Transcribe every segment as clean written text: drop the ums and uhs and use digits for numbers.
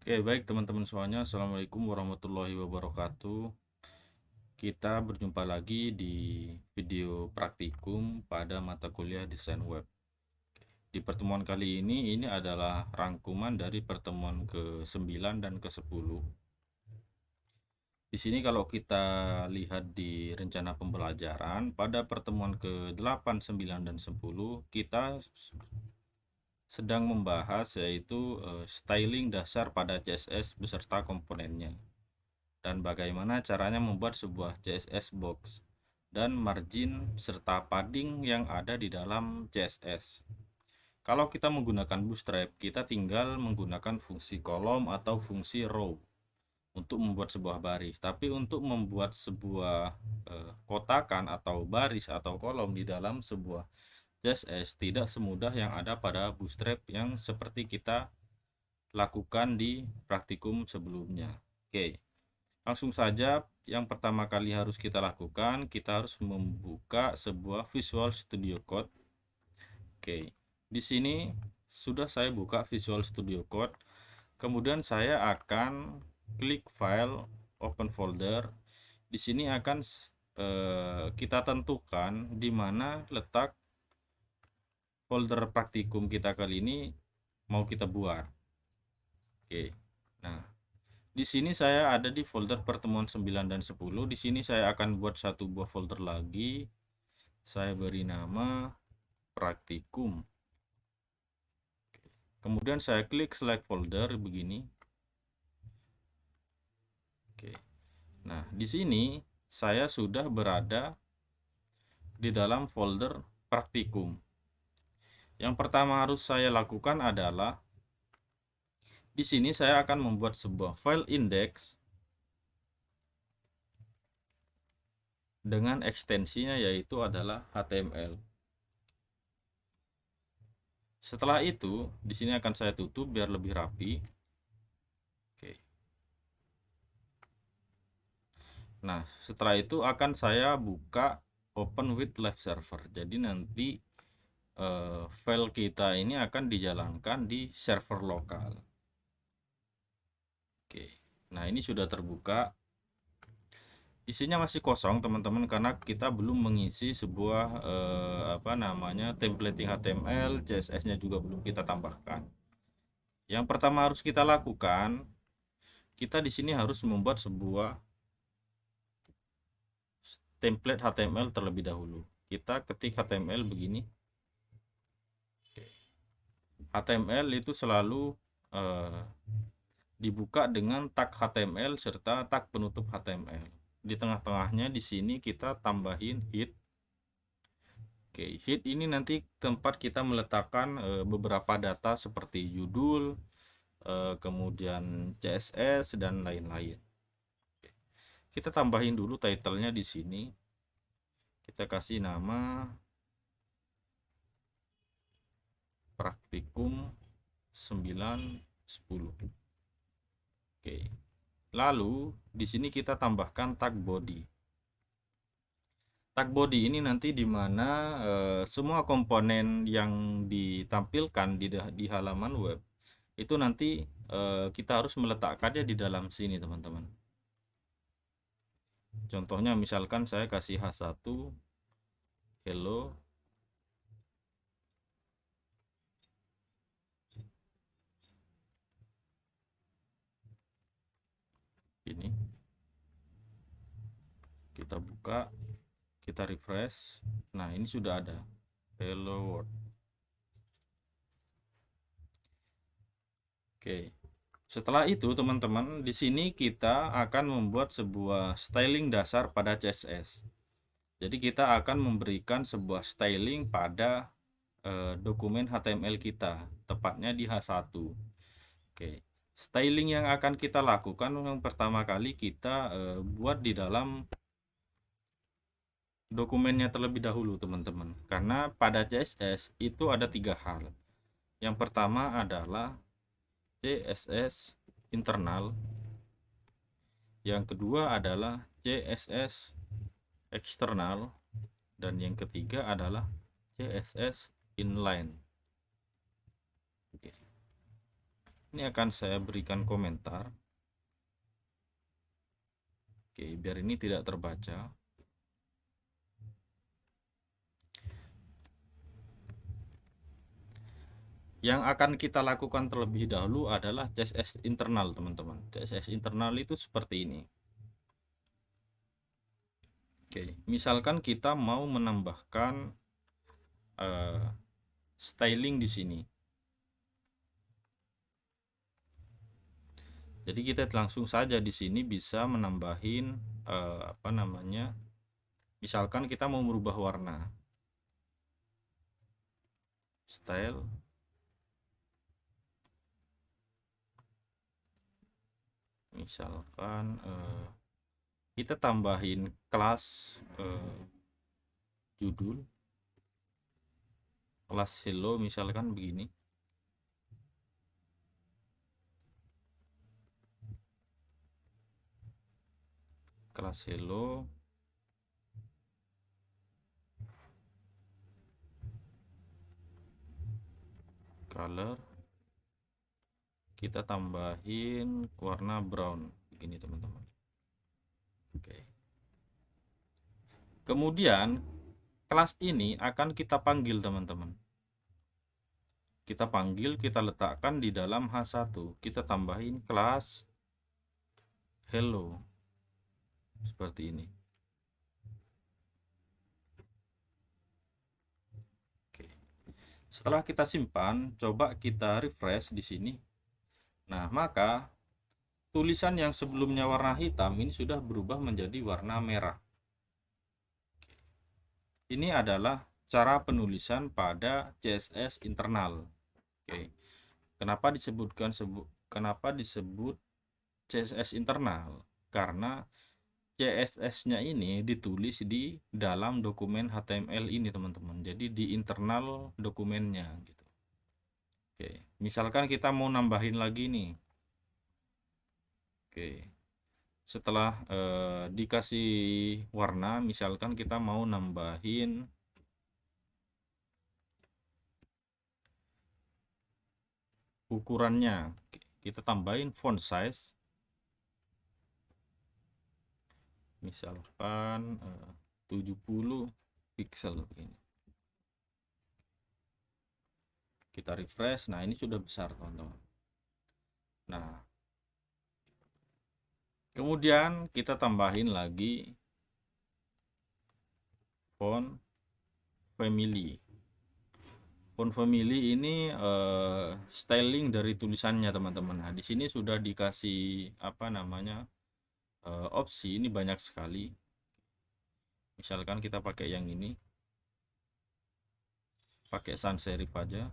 Oke, baik teman-teman semuanya. Assalamualaikum warahmatullahi wabarakatuh. Kita berjumpa lagi di video praktikum pada mata kuliah desain web. Di pertemuan kali ini adalah rangkuman dari pertemuan ke-9 dan ke-10. Di sini kalau kita lihat di rencana pembelajaran, pada pertemuan ke-8, 9, dan 10, kita sedang membahas yaitu styling dasar pada CSS beserta komponennya, dan bagaimana caranya membuat sebuah CSS box dan margin serta padding yang ada di dalam CSS. Kalau kita menggunakan Bootstrap, kita tinggal menggunakan fungsi kolom atau fungsi row untuk membuat sebuah baris. Tapi untuk membuat sebuah kotakan atau baris atau kolom di dalam sebuah CSS tidak semudah yang ada pada Bootstrap yang seperti kita lakukan di praktikum sebelumnya. Oke. Langsung saja, yang pertama kali harus kita lakukan, kita harus membuka sebuah Visual Studio Code. Oke, di sini sudah saya buka Visual Studio Code. Kemudian saya akan klik file, open folder. Di sini akan kita tentukan di mana letak folder praktikum kita kali ini mau kita buat. Oke. Nah, di sini saya ada di folder pertemuan 9 dan 10. Di sini saya akan buat satu buah folder lagi. Saya beri nama praktikum. Kemudian saya klik select folder begini. Oke. Nah, di sini saya sudah berada di dalam folder praktikum. Yang pertama harus saya lakukan adalah di sini saya akan membuat sebuah file index dengan ekstensinya yaitu adalah HTML. Setelah itu, di sini akan saya tutup biar lebih rapi. Oke. Nah, setelah itu akan saya buka open with live server. Jadi nanti file kita ini akan dijalankan di server lokal. Oke. Nah, ini sudah terbuka. Isinya masih kosong, teman-teman, karena kita belum mengisi sebuah templating HTML, CSS-nya juga belum kita tambahkan. Yang pertama harus kita lakukan, kita di sini harus membuat sebuah template HTML terlebih dahulu. Kita ketik HTML begini. HTML itu selalu dibuka dengan tag HTML serta tag penutup HTML. Di tengah-tengahnya di sini kita tambahin head. Oke, head ini nanti tempat kita meletakkan beberapa data seperti judul, kemudian CSS dan lain-lain. Kita tambahin dulu title-nya di sini. Kita kasih nama praktikum 9 10. Oke. Lalu di sini kita tambahkan tag body. Tag body ini nanti di mana semua komponen yang ditampilkan di halaman web itu nanti kita harus meletakkannya di dalam sini, teman-teman. Contohnya misalkan saya kasih H1 hello. Ini kita buka, kita refresh. Nah, ini sudah ada hello world. Oke. Setelah itu, teman-teman, di sini kita akan membuat sebuah styling dasar pada CSS. Jadi kita akan memberikan sebuah styling pada dokumen HTML kita, tepatnya di H1. Oke. Styling yang akan kita lakukan yang pertama kali kita buat di dalam dokumennya terlebih dahulu, teman-teman. Karena pada CSS itu ada 3 hal. Yang pertama adalah CSS internal. Yang kedua adalah CSS eksternal. Dan yang ketiga adalah CSS inline. Oke. Ini akan saya berikan komentar. Oke, biar ini tidak terbaca. Yang akan kita lakukan terlebih dahulu adalah CSS internal, teman-teman. CSS internal itu seperti ini. Oke, misalkan kita mau menambahkan styling di sini. Jadi kita langsung saja di sini bisa menambahin misalkan kita mau merubah warna. Style. Misalkan kita tambahin kelas judul, kelas hello misalkan begini. Kelas hello, color, kita tambahin warna brown begini, teman-teman. Oke. Kemudian kelas ini akan kita panggil, teman-teman. Kita panggil, kita letakkan di dalam H1. Kita tambahin kelas hello seperti ini. Oke. Setelah kita simpan, coba kita refresh di sini. Nah, maka tulisan yang sebelumnya warna hitam ini sudah berubah menjadi warna merah. Ini adalah cara penulisan pada CSS internal. Oke. Kenapa disebut CSS internal? Karena CSS-nya ini ditulis di dalam dokumen HTML ini, teman-teman. Jadi di internal dokumennya gitu. Oke, misalkan kita mau nambahin lagi nih. Oke. Setelah dikasih warna, misalkan kita mau nambahin ukurannya. Kita tambahin font size. Misalkan 70 pixel begini. Kita refresh. Nah, ini sudah besar, teman-teman. Nah, kemudian kita tambahin lagi font family. Font family ini styling dari tulisannya, teman-teman. Nah, di sini sudah dikasih opsi ini banyak sekali. Misalkan kita pakai yang ini, pakai sans serif aja.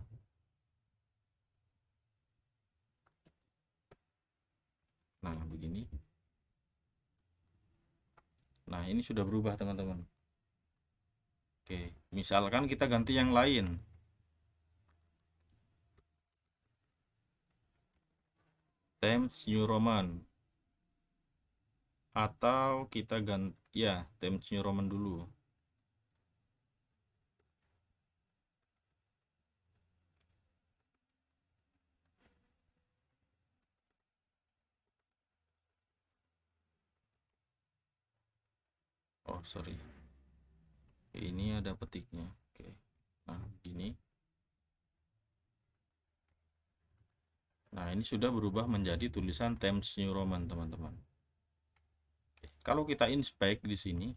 Nah, begini. Nah, ini sudah berubah, teman-teman. Oke, misalkan kita ganti yang lain. Times New Roman. Atau kita ganti ya, Times New Roman dulu. Oh, sorry. Ini ada petiknya. Oke. Nah, ini. Nah, ini sudah berubah menjadi tulisan Times New Roman, teman-teman. Kalau kita inspect di sini,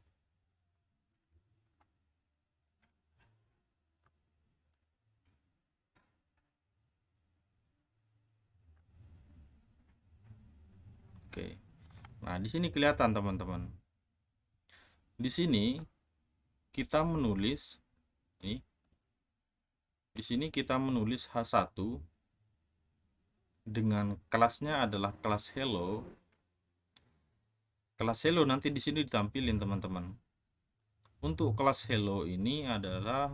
oke. Nah, di sini kelihatan, teman-teman. Di sini kita menulis ini. Di sini kita menulis H1 dengan kelasnya adalah kelas hello. Kelas hello nanti di sini ditampilin, teman-teman. Untuk kelas hello ini adalah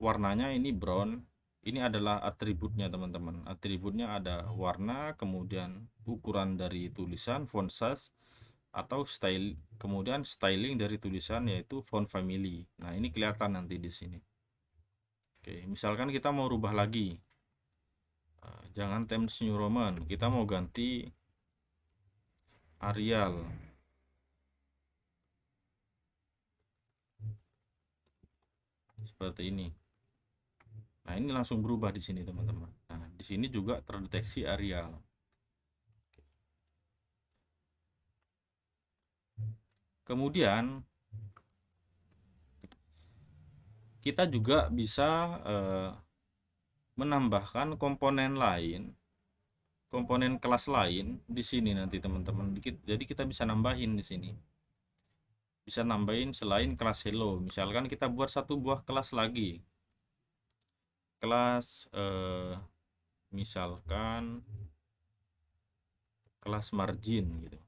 warnanya ini brown. Ini adalah atributnya, teman-teman. Atributnya ada warna, kemudian ukuran dari tulisan, font size, atau style, kemudian styling dari tulisan yaitu font family. Nah, ini kelihatan nanti di sini. Oke, misalkan kita mau rubah lagi. Jangan Times New Roman, kita mau ganti Arial. Seperti ini. Nah, ini langsung berubah di sini, teman-teman. Nah, di sini juga terdeteksi Arial. Kemudian kita juga bisa menambahkan komponen lain, komponen kelas lain di sini nanti, teman-teman. Jadi kita bisa nambahin di sini. Bisa nambahin selain kelas hello. Misalkan kita buat satu buah kelas lagi. Kelas misalkan kelas margin gitu.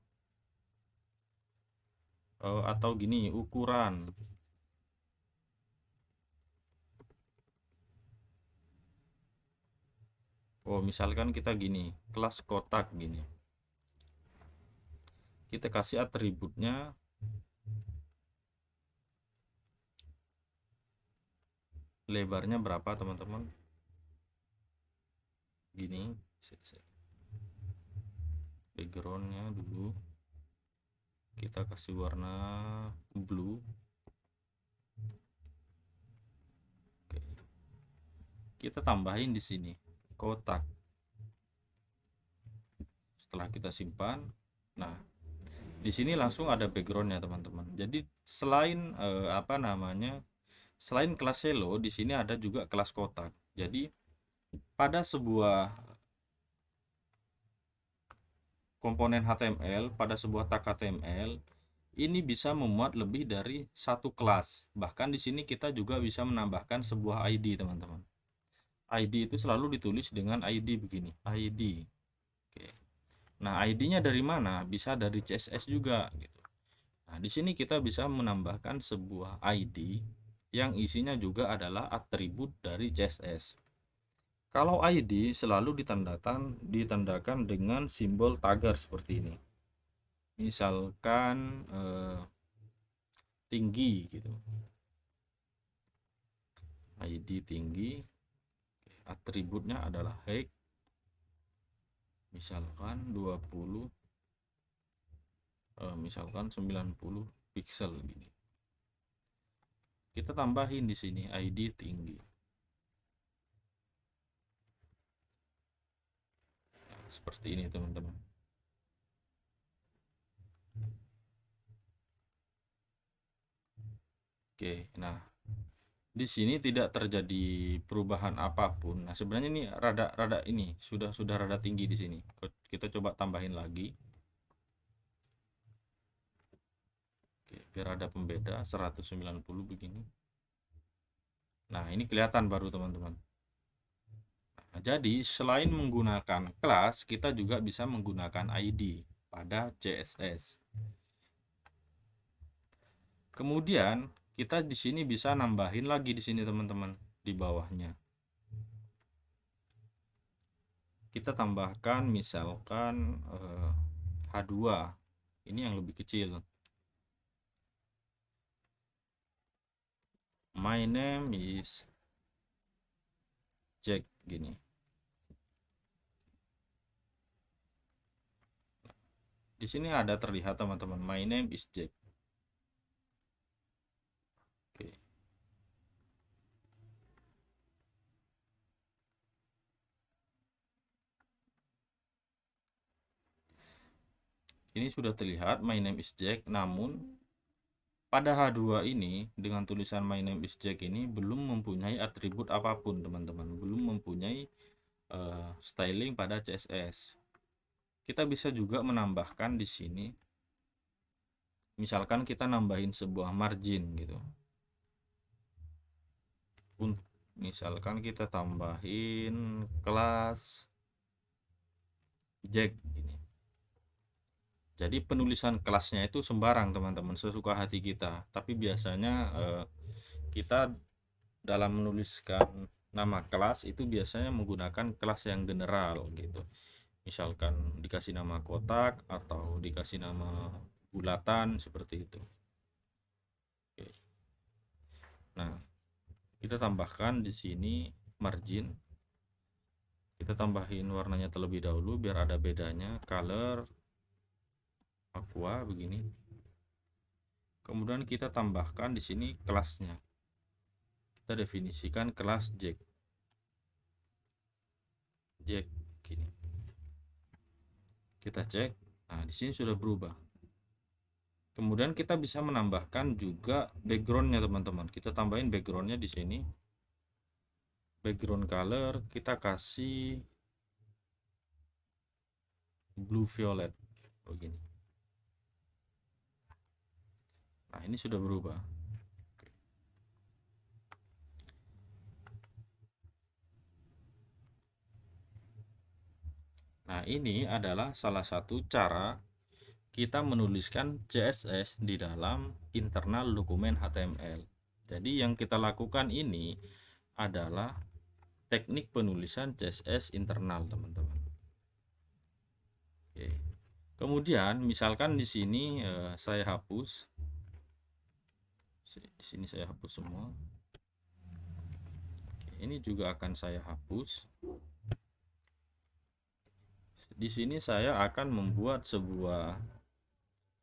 Atau gini, ukuran. Misalkan kita gini, kelas kotak gini. Kita kasih atributnya lebarnya berapa, teman-teman? Gini. Backgroundnya dulu kita kasih warna blue. Oke. Kita tambahin di sini kotak. Setelah kita simpan, nah di sini langsung ada backgroundnya, teman-teman. Jadi selain selain kelas hello, di sini ada juga kelas kotak. Jadi pada sebuah komponen HTML, pada sebuah tag HTML, ini bisa memuat lebih dari satu kelas. Bahkan di sini kita juga bisa menambahkan sebuah ID, teman-teman. ID itu selalu ditulis dengan ID begini, ID. Oke. Nah, ID-nya dari mana? Bisa dari CSS juga gitu. Nah, di sini kita bisa menambahkan sebuah ID yang isinya juga adalah atribut dari CSS. Kalau ID selalu ditandakan dengan simbol tagger seperti ini. Misalkan tinggi gitu. ID tinggi, atributnya adalah height. Misalkan 20, misalkan 90 pixel gini. Kita tambahin di sini ID tinggi. Nah, seperti ini, teman-teman. Oke, nah di sini tidak terjadi perubahan apapun. Nah, sebenarnya ini rada ini sudah rada tinggi di sini. Kita coba tambahin lagi. Oke, biar ada pembeda 190 begini. Nah, ini kelihatan baru, teman-teman. Nah, jadi selain menggunakan kelas, kita juga bisa menggunakan ID pada CSS. Kemudian kita di sini bisa nambahin lagi di sini, teman-teman, di bawahnya. Kita tambahkan misalkan H2. Ini yang lebih kecil. My name is Jack gini. Di sini ada terlihat, teman-teman, my name is Jack. Oke. Ini sudah terlihat my name is Jack, namun pada H2 ini dengan tulisan my name is Jack ini belum mempunyai atribut apapun, teman-teman. Belum mempunyai styling pada CSS. Kita bisa juga menambahkan di sini. Misalkan kita nambahin sebuah margin gitu. Misalkan kita tambahin kelas Jack gini. Jadi penulisan kelasnya itu sembarang, teman-teman, sesuka hati kita. Tapi biasanya kita dalam menuliskan nama kelas itu biasanya menggunakan kelas yang general gitu. Misalkan dikasih nama kotak atau dikasih nama bulatan seperti itu. Oke. Nah, kita tambahkan di sini margin. Kita tambahin warnanya terlebih dahulu biar ada bedanya. Color aqua begini. Kemudian kita tambahkan di sini kelasnya. Kita definisikan kelas Jack gini. Kita cek. Nah, di sini sudah berubah. Kemudian kita bisa menambahkan juga backgroundnya teman-teman. Kita tambahin backgroundnya di sini. Background color kita kasih blue violet begini. Nah, ini sudah berubah. Nah, ini adalah salah satu cara kita menuliskan CSS di dalam internal dokumen HTML. Jadi yang kita lakukan ini adalah teknik penulisan CSS internal, teman-teman. Oke. Kemudian misalkan di sini saya hapus. Di sini saya hapus semua. Oke, ini juga akan saya hapus. Di sini saya akan membuat sebuah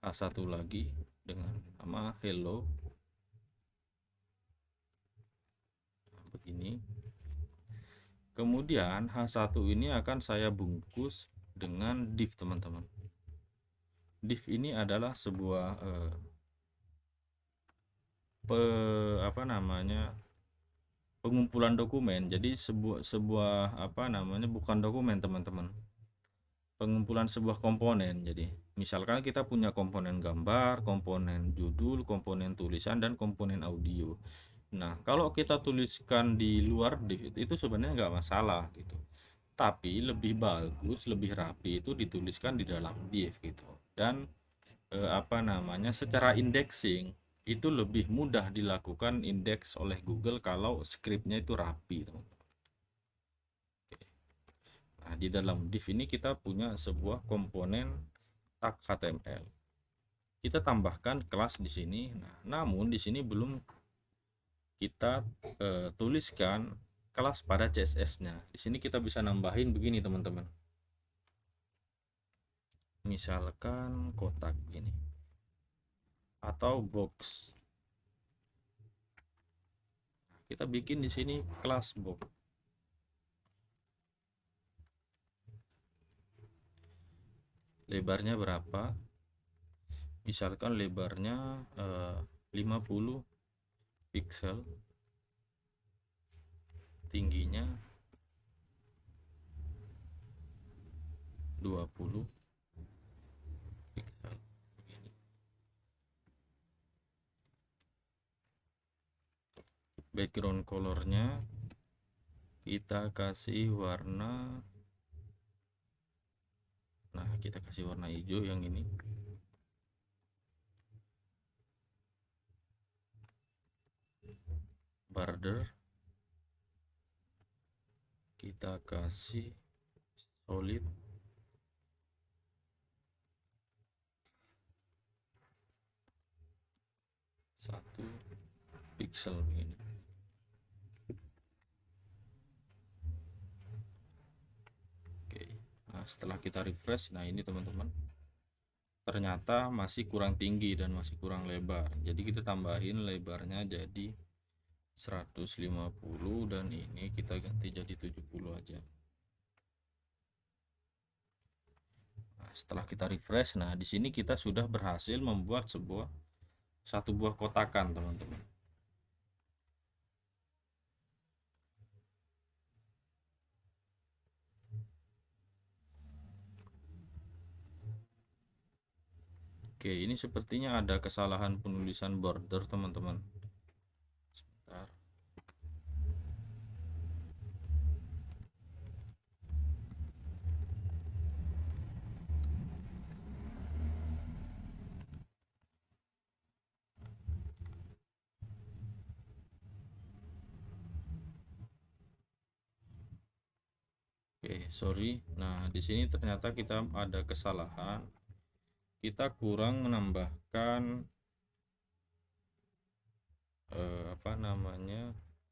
H1 lagi dengan nama hello. Nah, begini. Kemudian H1 ini akan saya bungkus dengan div, teman-teman. Div ini adalah sebuah pengumpulan dokumen. Jadi sebuah bukan dokumen, teman-teman. Pengumpulan sebuah komponen. Jadi misalkan kita punya komponen gambar, komponen judul, komponen tulisan, dan komponen audio. Nah, kalau kita tuliskan di luar div itu sebenarnya nggak masalah gitu. Tapi lebih bagus, lebih rapi itu dituliskan di dalam div gitu. Dan secara indexing itu lebih mudah dilakukan indeks oleh Google kalau scriptnya itu rapi, teman-teman. Nah, di dalam div ini kita punya sebuah komponen tag HTML. Kita tambahkan kelas di sini. Nah, namun di sini belum kita tuliskan kelas pada CSS-nya. Di sini kita bisa nambahin begini, teman-teman. Misalkan kotak begini atau box. Kita bikin di sini kelas box. Lebarnya berapa? Misalkan lebarnya 50 pixel, tingginya 20 pixel. Background colornya kita kasih warna, nah kita kasih warna hijau yang ini. Border kita kasih solid, 1 pixel begini. Oke, nah setelah kita refresh, nah ini teman-teman, ternyata masih kurang tinggi dan masih kurang lebar. Jadi kita tambahin lebarnya jadi 150 dan ini kita ganti jadi 70 aja. Nah, setelah kita refresh, nah di sini kita sudah berhasil membuat satu buah kotakan, teman-teman. Oke, ini sepertinya ada kesalahan penulisan border, teman-teman. Sebentar. Oke, sorry. Nah, di sini ternyata kita ada kesalahan. Kita kurang menambahkan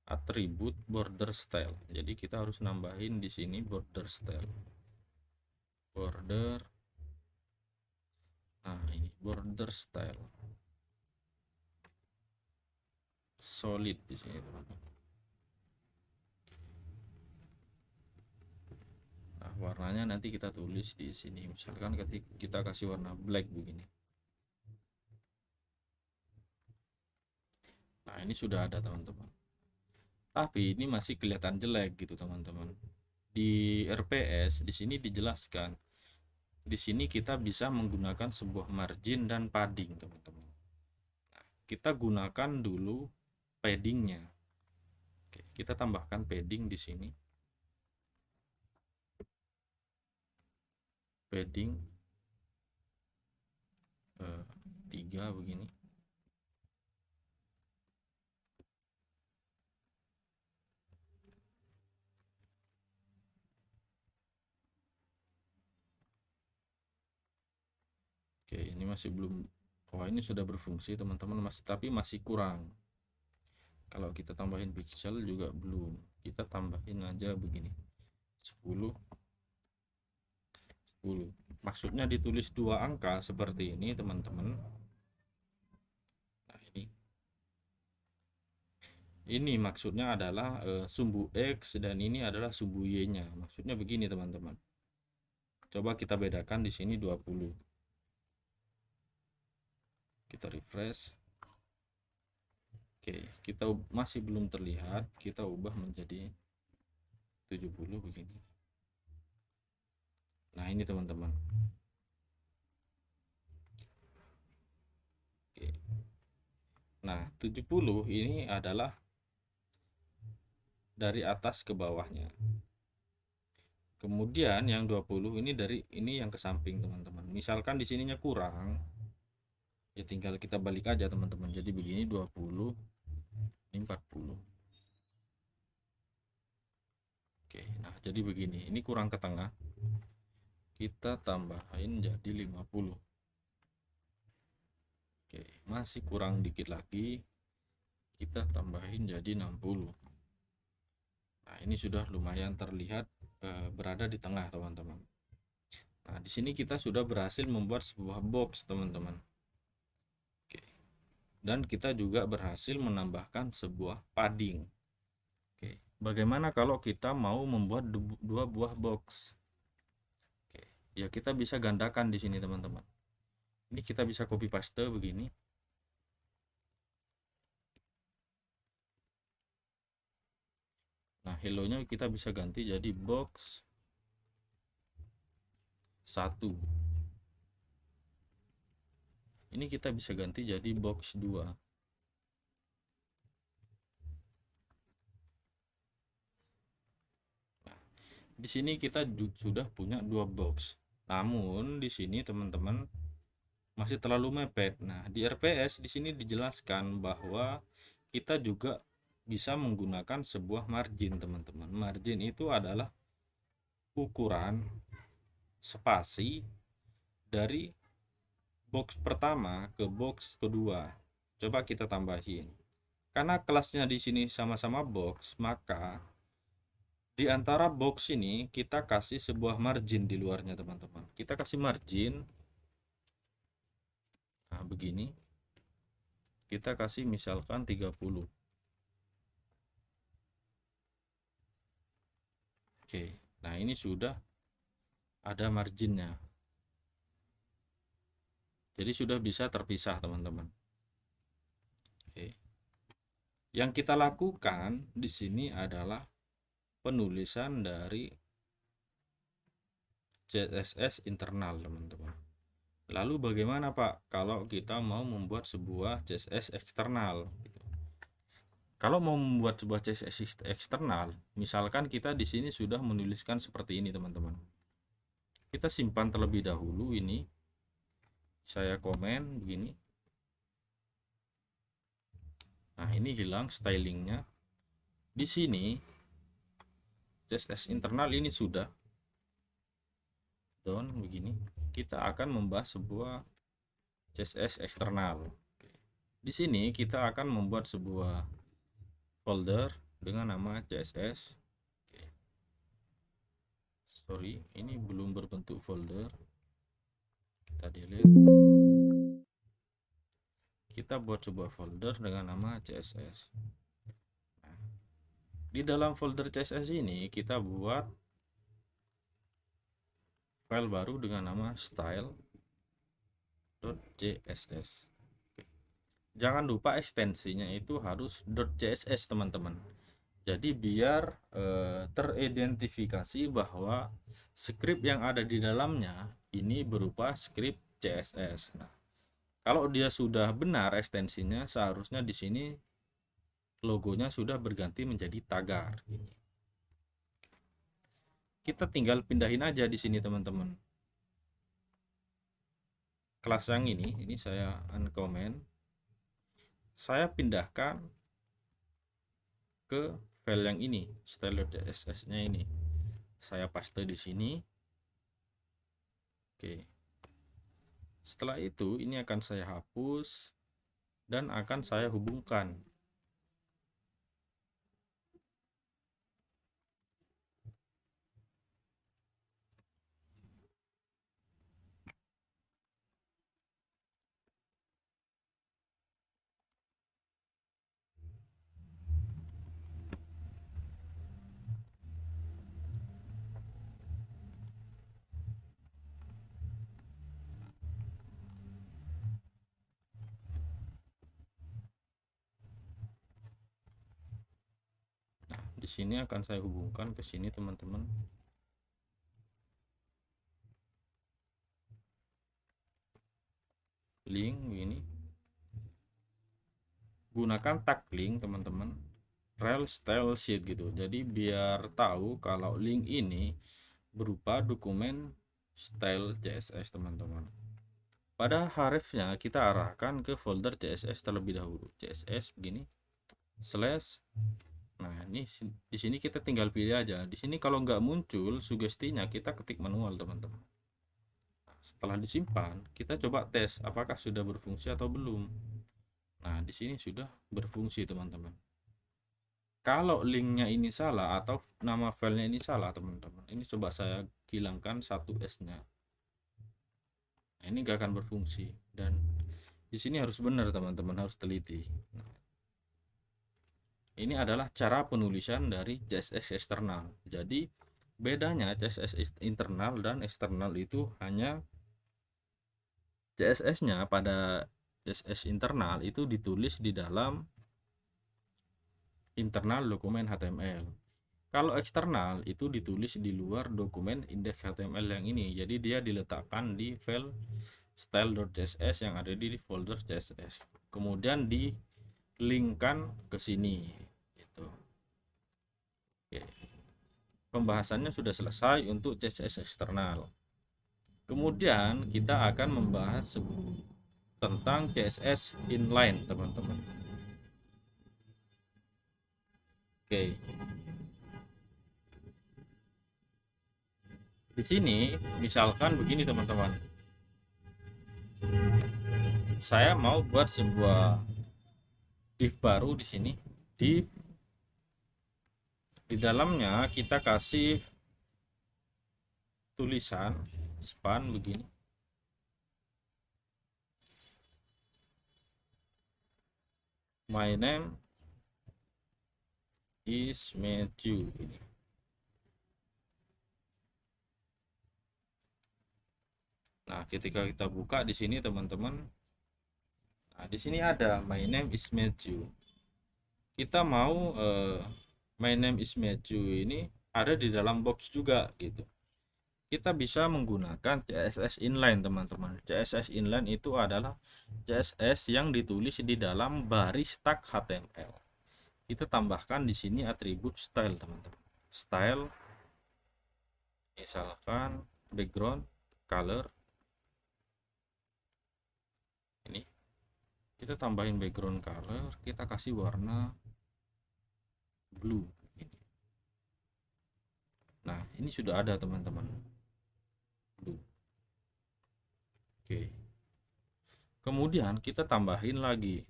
atribut border style. Jadi kita harus nambahin di sini border style. Border. Nah, ini border style. Solid di sini, teman-teman. Nah, warnanya nanti kita tulis di sini. Misalkan ketika kita kasih warna black begini. Nah, ini sudah ada, teman-teman. Tapi ini masih kelihatan jelek gitu, teman-teman. Di RPS di sini dijelaskan. Di sini kita bisa menggunakan sebuah margin dan padding, teman-teman. Nah, kita gunakan dulu paddingnya. Oke, kita tambahkan padding di sini. Padding 3 begini. Oke, ini masih belum. Oh, ini sudah berfungsi, teman-teman, tapi masih kurang. Kalau kita tambahin pixel juga belum. Kita tambahin aja begini. 10. Maksudnya ditulis 2 angka seperti ini, teman-teman. Nah, ini maksudnya adalah sumbu X dan ini adalah sumbu Y-nya. Maksudnya begini, teman-teman. Coba kita bedakan di sini 20. Kita refresh. Oke, kita masih belum terlihat. Kita ubah menjadi 70 begini. Nah, ini, teman-teman. Oke. Nah, 70 ini adalah dari atas ke bawahnya. Kemudian yang 20 ini dari ini yang ke samping, teman-teman. Misalkan di sininya kurang, ya tinggal kita balik aja, teman-teman. Jadi begini 20, ini 40. Oke, nah jadi begini. Ini kurang ke tengah. Kita tambahin jadi 50. Oke, masih kurang dikit lagi. Kita tambahin jadi 60. Nah, ini sudah lumayan terlihat berada di tengah, teman-teman. Nah, di sini kita sudah berhasil membuat sebuah box, teman-teman. Oke. Dan kita juga berhasil menambahkan sebuah padding. Oke. Bagaimana kalau kita mau membuat 2 buah box? Oke. Ya, kita bisa gandakan di sini, teman-teman. Ini kita bisa copy paste begini. Nah, hello-nya kita bisa ganti jadi box 1. Ini kita bisa ganti jadi box 2. Nah, di sini kita sudah punya 2 box. Namun di sini, teman-teman, masih terlalu mepet. Nah, di RPS di sini dijelaskan bahwa kita juga bisa menggunakan sebuah margin, teman-teman. Margin itu adalah ukuran spasi dari box pertama ke box kedua. Coba kita tambahin. Karena kelasnya di sini sama-sama box, maka di antara box ini kita kasih sebuah margin di luarnya, teman-teman. Kita kasih margin. Nah, begini. Kita kasih misalkan 30. Oke. Nah, ini sudah ada marginnya. Jadi sudah bisa terpisah, teman-teman. Oke. Yang kita lakukan di sini adalah penulisan dari CSS internal, teman-teman. Lalu bagaimana, Pak, kalau kita mau membuat sebuah CSS eksternal? Kalau mau membuat sebuah CSS eksternal, misalkan kita di sini sudah menuliskan seperti ini, teman-teman. Kita simpan terlebih dahulu ini. Saya komen begini. Nah, ini hilang stylingnya. Di sini CSS internal ini sudah down begini. Kita akan membahas sebuah CSS eksternal. Di sini kita akan membuat sebuah folder dengan nama CSS. Sorry, ini belum berbentuk folder. Kita delete. Kita buat sebuah folder dengan nama CSS. Nah, di dalam folder CSS ini kita buat file baru dengan nama style.css. Jangan lupa ekstensinya itu harus .css teman-teman. Jadi biar teridentifikasi bahwa script yang ada di dalamnya ini berupa script CSS. Nah, kalau dia sudah benar ekstensinya, seharusnya di sini logonya sudah berganti menjadi tagar. Kita tinggal pindahin aja di sini teman-teman. Kelas yang ini saya uncomment. Saya pindahkan ke file yang ini, style.css-nya ini. Saya paste di sini. Oke. Setelah itu ini akan saya hapus dan akan saya hubungkan. Nah, di sini akan saya hubungkan ke sini teman-teman. Link ini. Gunakan tag link teman-teman. Rel style sheet gitu. Jadi biar tahu kalau link ini berupa dokumen style CSS teman-teman. Pada hrefnya kita arahkan ke folder CSS terlebih dahulu. CSS begini slash. Nah, ini di sini kita tinggal pilih aja. Di sini kalau nggak muncul sugestinya kita ketik manual teman-teman. Nah, setelah disimpan kita coba tes apakah sudah berfungsi atau belum. Nah, di sini sudah berfungsi teman-teman. Kalau linknya ini salah atau nama filenya ini salah teman-teman, ini coba saya hilangkan satu S-nya. Nah, ini gak akan berfungsi dan di sini harus benar teman-teman, harus teliti. Nah, ini adalah cara penulisan dari CSS eksternal. Jadi bedanya CSS internal dan eksternal itu hanya CSS-nya pada CSS internal itu ditulis di dalam internal dokumen HTML. Kalau eksternal itu ditulis di luar dokumen index HTML yang ini. Jadi dia diletakkan di file style.css yang ada di folder CSS. Kemudian di linkkan ke sini gitu. Oke. Pembahasannya sudah selesai untuk CSS eksternal. Kemudian kita akan membahas tentang CSS inline teman-teman. Oke. Di sini misalkan begini teman-teman. Saya mau buat sebuah div baru di sini. Div di dalamnya kita kasih tulisan span begini. My name is Matthew. Nah, ketika kita buka di sini teman-teman, nah di sini ada my name is Matthew. Kita mau my name is Matthew ini ada di dalam box juga gitu. Kita bisa menggunakan CSS inline teman-teman. CSS inline itu adalah CSS yang ditulis di dalam baris tag HTML. Kita tambahkan di sini atribut style teman-teman. Style misalkan background color. Ini kita tambahin background color, kita kasih warna blue. Nah, ini sudah ada teman-teman. Blue. Oke. Kemudian kita tambahin lagi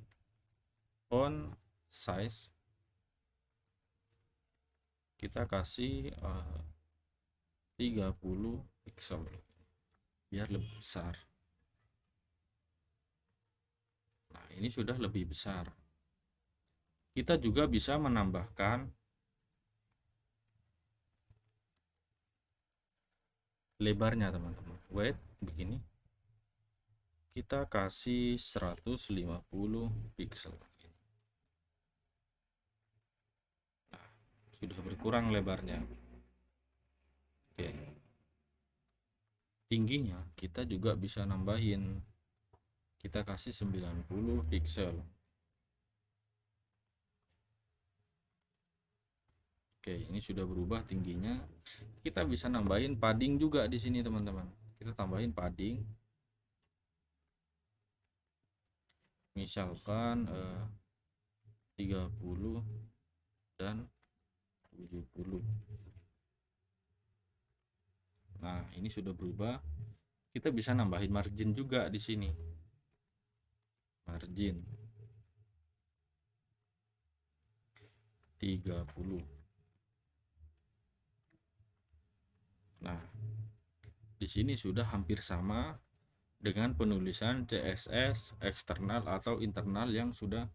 font size kita kasih 30 pixel biar lebih besar. Nah, ini sudah lebih besar. Kita juga bisa menambahkan lebarnya, teman-teman. Weight begini. Kita kasih 150 pixel. Nah, sudah berkurang lebarnya. Oke. Tingginya kita juga bisa nambahin. Kita kasih 90 pixel. Oke, ini sudah berubah tingginya. Kita bisa nambahin padding juga di sini, teman-teman. Kita tambahin padding. Misalkan 30 dan 70. Nah, ini sudah berubah. Kita bisa nambahin margin juga di sini. Margin 30. Nah, di sini sudah hampir sama dengan penulisan CSS eksternal atau internal yang sudah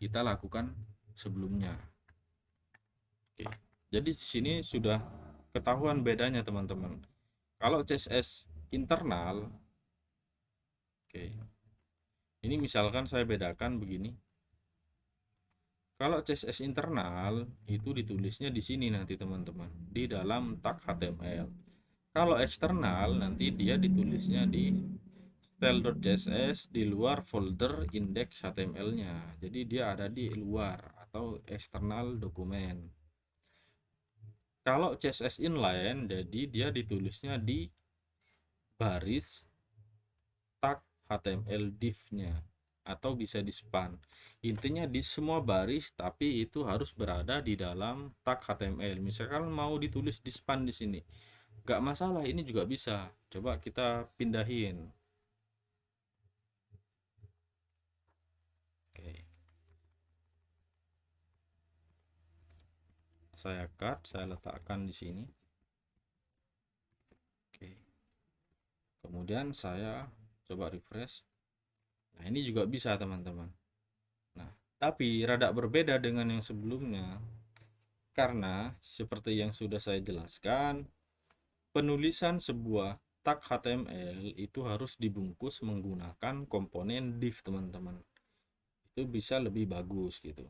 kita lakukan sebelumnya. Oke. Jadi di sini sudah ketahuan bedanya, teman-teman. Kalau CSS internal, oke. Ini misalkan saya bedakan begini. Kalau CSS internal itu ditulisnya di sini nanti, teman-teman, di dalam tag HTML. Kalau eksternal nanti dia ditulisnya di style.css di luar folder index HTML-nya. Jadi dia ada di luar atau eksternal dokumen. Kalau CSS inline, jadi dia ditulisnya di baris tag HTML div-nya atau bisa di span. Intinya di semua baris, tapi itu harus berada di dalam tag HTML. Misalkan mau ditulis di span di sini, nggak masalah, ini juga bisa. Coba kita pindahin. Oke. Saya cut, saya letakkan di sini. Oke. Kemudian saya coba refresh. Nah, ini juga bisa, teman-teman. Nah, tapi rada berbeda dengan yang sebelumnya. Karena seperti yang sudah saya jelaskan, penulisan sebuah tag HTML itu harus dibungkus menggunakan komponen div, teman-teman. Itu bisa lebih bagus gitu.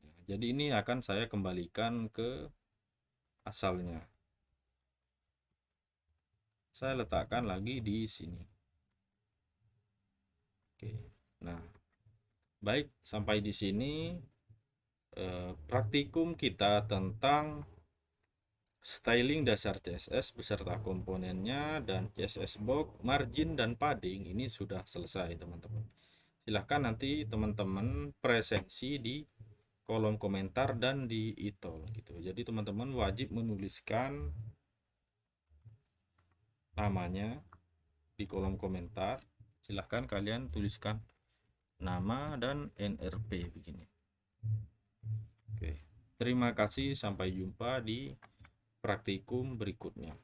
Nah, jadi ini akan saya kembalikan ke asalnya. Saya letakkan lagi di sini. Oke. Nah, baik, sampai di sini praktikum kita tentang styling dasar CSS beserta komponennya dan CSS box, margin dan padding ini sudah selesai, teman-teman. Silahkan nanti teman-teman presensi di kolom komentar dan di e-tol gitu. Jadi teman-teman wajib menuliskan namanya di kolom komentar. Silahkan kalian tuliskan nama dan NRP begini. Oke. Terima kasih, sampai jumpa di praktikum berikutnya.